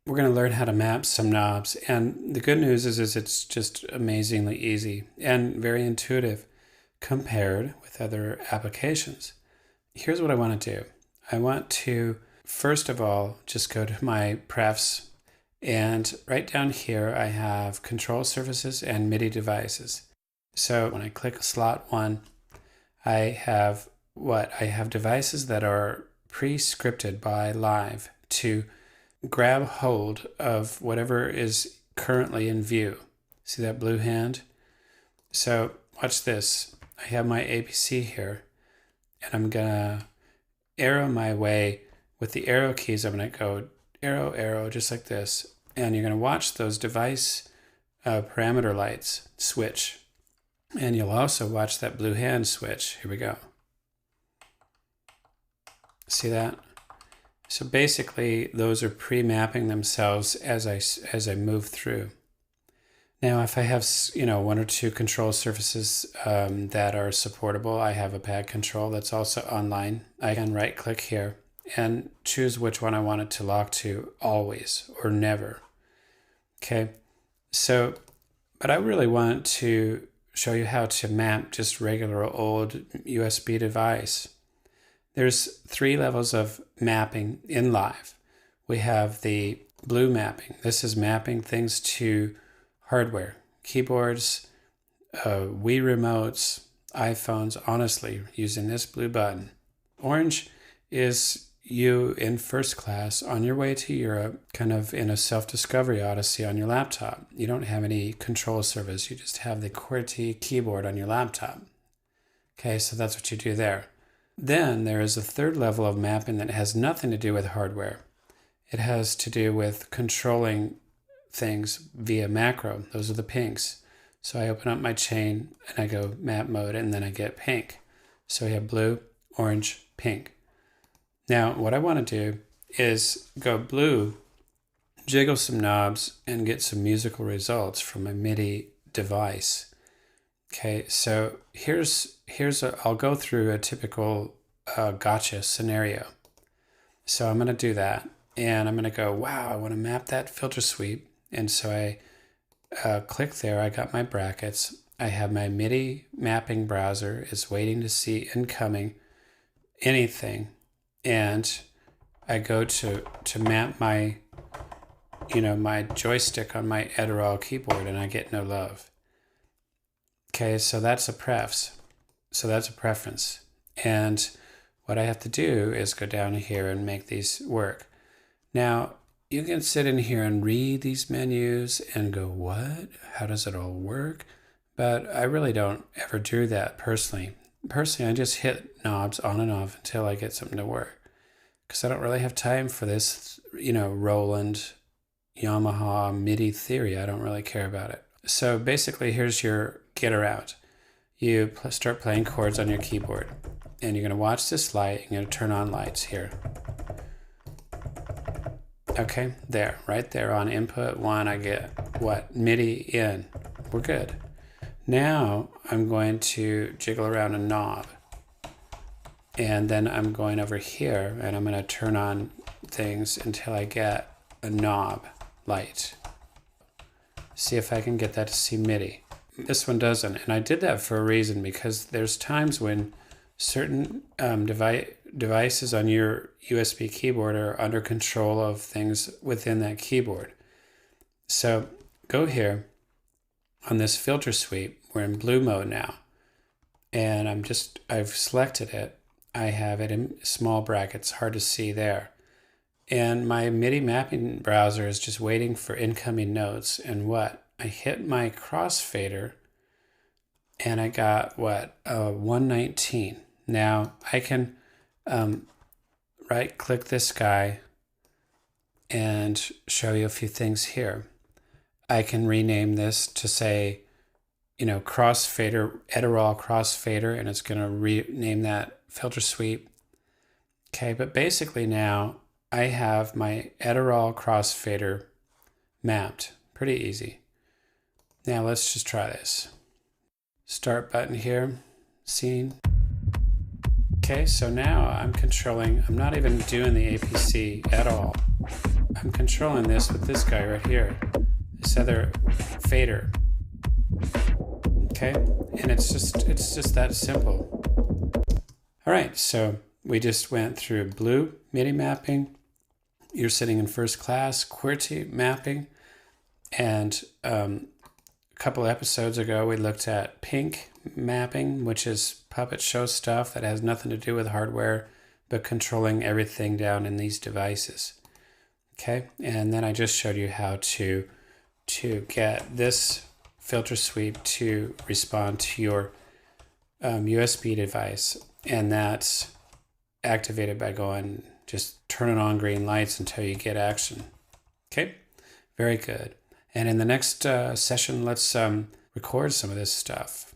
we're going to learn how to map some knobs. And the good news is it's just amazingly easy and very intuitive compared with other applications. Here's what I want to do. I want to, first of all, just go to my prefs, and right down here I have control surfaces and MIDI devices. So when I click slot 1, I have devices that are pre-scripted by Live to grab hold of whatever is currently in view. See that blue hand? So watch this. I have my APC here, and I'm gonna arrow my way with the arrow keys. I'm gonna go arrow, arrow, just like this. And you're gonna watch those device parameter lights switch. And you'll also watch that blue hand switch. Here we go. See that? So basically, those are pre-mapping themselves as I move through. Now, if I have one or two control surfaces that are supportable, I have a pad control that's also online. I can right-click here and choose which one I want it to lock to, always or never. Okay, so, but I really want to show you how to map just regular old USB device. There's 3 levels of mapping in Live. We have the blue mapping. This is mapping things to hardware, keyboards, Wii remotes, iPhones, honestly, using this blue button. Orange is you in first class on your way to Europe, kind of in a self-discovery odyssey on your laptop. You don't have any control surface. You just have the QWERTY keyboard on your laptop. Okay, so that's what you do there. Then there is a 3rd level of mapping that has nothing to do with hardware. It has to do with controlling things via macro. Those are the pinks. So I open up my chain and I go map mode, and then I get pink. So we have blue, orange, pink. Now what I want to do is go blue, jiggle some knobs, and get some musical results from my MIDI device. Okay, so I'll go through a typical gotcha scenario. So I'm going to do that, and I'm going to go, wow, I want to map that filter sweep. And so I click there. I got my brackets. I have my MIDI mapping browser is waiting to see incoming anything. And I go to map my, my joystick on my Edirol keyboard, and I get no love. Okay, so that's a prefs. So that's a preference. And what I have to do is go down here and make these work. Now, you can sit in here and read these menus and go, what? How does it all work? But I really don't ever do that personally. Personally, I just hit knobs on and off until I get something to work. Because I don't really have time for this, Roland, Yamaha, MIDI theory. I don't really care about it. So basically, here's your get around. You start playing chords on your keyboard. And you're going to watch this light. You're going to turn on lights here. Okay, there, right there on input 1, I get what? MIDI in. We're good. Now I'm going to jiggle around a knob. And then I'm going over here and I'm going to turn on things until I get a knob light. See if I can get that to see MIDI. This one doesn't, and I did that for a reason, because there's times when certain devices on your USB keyboard are under control of things within that keyboard. So go here on this filter sweep. We're in blue mode now, and I've selected it. I have it in small brackets, hard to see there. And my MIDI mapping browser is just waiting for incoming notes. And what? I hit my crossfader and I got what? 119. Now I can right click this guy and show you a few things here. I can rename this to say, crossfader, Edirol crossfader, and it's going to rename that filter sweep. Okay, but basically now I have my Edirol crossfader mapped. Pretty easy. Now let's just try this. Start button here, scene. Okay, so now I'm not even doing the APC at all. I'm controlling this with this guy right here, this other fader. Okay, and it's just that simple. All right, so we just went through blue MIDI mapping. You're sitting in first class, QWERTY mapping, and a couple episodes ago we looked at pink mapping, which is puppet show stuff that has nothing to do with hardware, but controlling everything down in these devices. Okay, and then I just showed you how to get this filter sweep to respond to your USB device, and that's activated by going just turning on green lights until you get action. Okay, very good. And in the next session, let's record some of this stuff.